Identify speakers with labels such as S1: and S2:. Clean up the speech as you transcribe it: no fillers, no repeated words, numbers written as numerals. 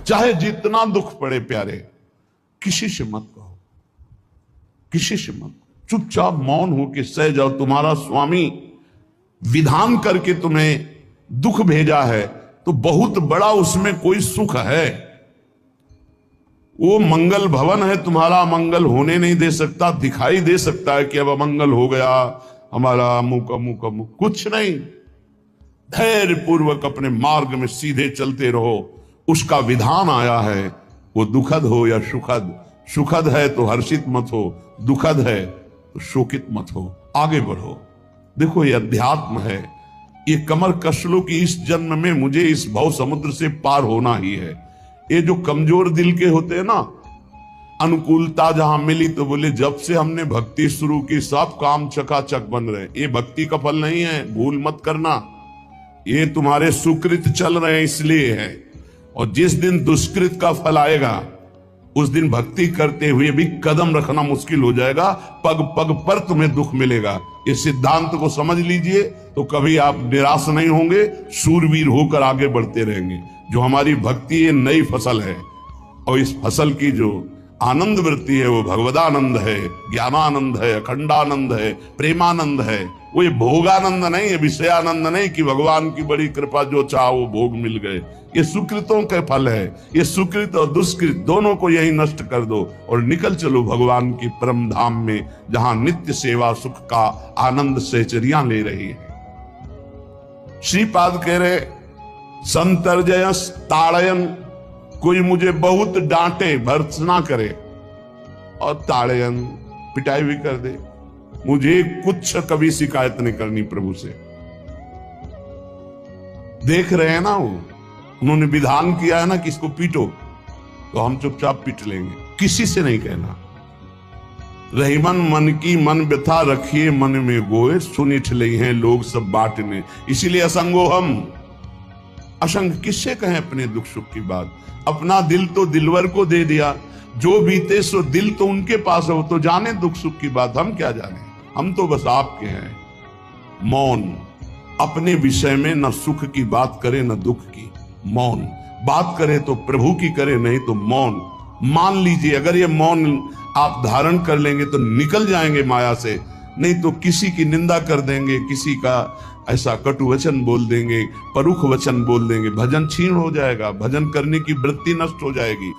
S1: चाहे जितना दुख पड़े प्यारे, किसी से मत कहो, किसी से मत, चुपचाप मौन होकर सह जाओ। तुम्हारा स्वामी विधान करके तुम्हें दुख भेजा है तो बहुत बड़ा उसमें कोई सुख है। वो मंगल भवन है, तुम्हारा मंगल होने नहीं दे सकता। दिखाई दे सकता है कि अब अमंगल हो गया हमारा, अमुक अमुक अमुक, कुछ नहीं। धैर्य पूर्वक अपने मार्ग में सीधे चलते रहो। उसका विधान आया है, वो दुखद हो या सुखद, सुखद है तो हर्षित मत हो, दुखद है तो शोकित मत हो, आगे बढ़ो। देखो ये अध्यात्म है, ये कमर कस लो कि इस जन्म में मुझे इस भव समुद्र से पार होना ही है। ये जो कमजोर दिल के होते हैं ना, अनुकूलता जहां मिली तो बोले जब से हमने भक्ति शुरू की सब काम चकाचक बन रहे। ये भक्ति का फल नहीं है, भूल मत करना। ये तुम्हारे सुकृत चल रहे हैं इसलिए है, और जिस दिन दुष्कृत का फल आएगा उस दिन भक्ति करते हुए भी कदम रखना मुश्किल हो जाएगा, पग पग पर तुम्हें दुख मिलेगा। इस सिद्धांत को समझ लीजिए तो कभी आप निराश नहीं होंगे, शूरवीर होकर आगे बढ़ते रहेंगे। जो हमारी भक्ति ये नई फसल है, और इस फसल की जो आनंद वृत्ति है वो भगवदानंद है, ज्ञानानंद है, अखंडानंद है, प्रेमानंद है। वो ये भोगानंद नहीं है, विषयानंद नहीं कि भगवान की बड़ी कृपा जो चाहो वो भोग मिल गए। ये सुकृतों के फल है। ये सुकृत और दुष्कृत दोनों को यही नष्ट कर दो और निकल चलो भगवान की परम धाम में, जहां नित्य सेवा सुख का आनंद सहचरियां ले रही है। श्रीपाद कह रहे संतर्जयस ताड़यन, कोई मुझे बहुत डांटे भर्त्सना करे और ताड़यन पिटाई भी कर दे, मुझे कुछ कभी शिकायत नहीं करनी प्रभु से। देख रहे हैं ना, वो उन्होंने विधान किया है ना कि इसको पीटो, तो हम चुपचाप पीट लेंगे, किसी से नहीं कहना। रहीमन मन की मन व्यथा रखिए मन में गोए, सुनिठ ले हैं लोग सब बांटने। इसीलिए असंगो हम, असंग किससे कहें अपने दुख सुख की बात। अपना दिल तो दिलवर को दे दिया, जो बीते सो दिल तो उनके पास है, वो तो जाने दुख सुख की बात, हम क्या जाने, हम तो बस आपके हैं। मौन, अपने विषय में न सुख की बात करे न दुख की, मौन। बात करे तो प्रभु की करे, नहीं तो मौन। मान लीजिए अगर ये मौन आप धारण कर लेंगे तो निकल जाएंगे माया से, नहीं तो किसी की निंदा कर देंगे, किसी का ऐसा कटु वचन बोल देंगे, परुख वचन बोल देंगे, भजन छीण हो जाएगा, भजन करने की वृत्ति नष्ट हो जाएगी।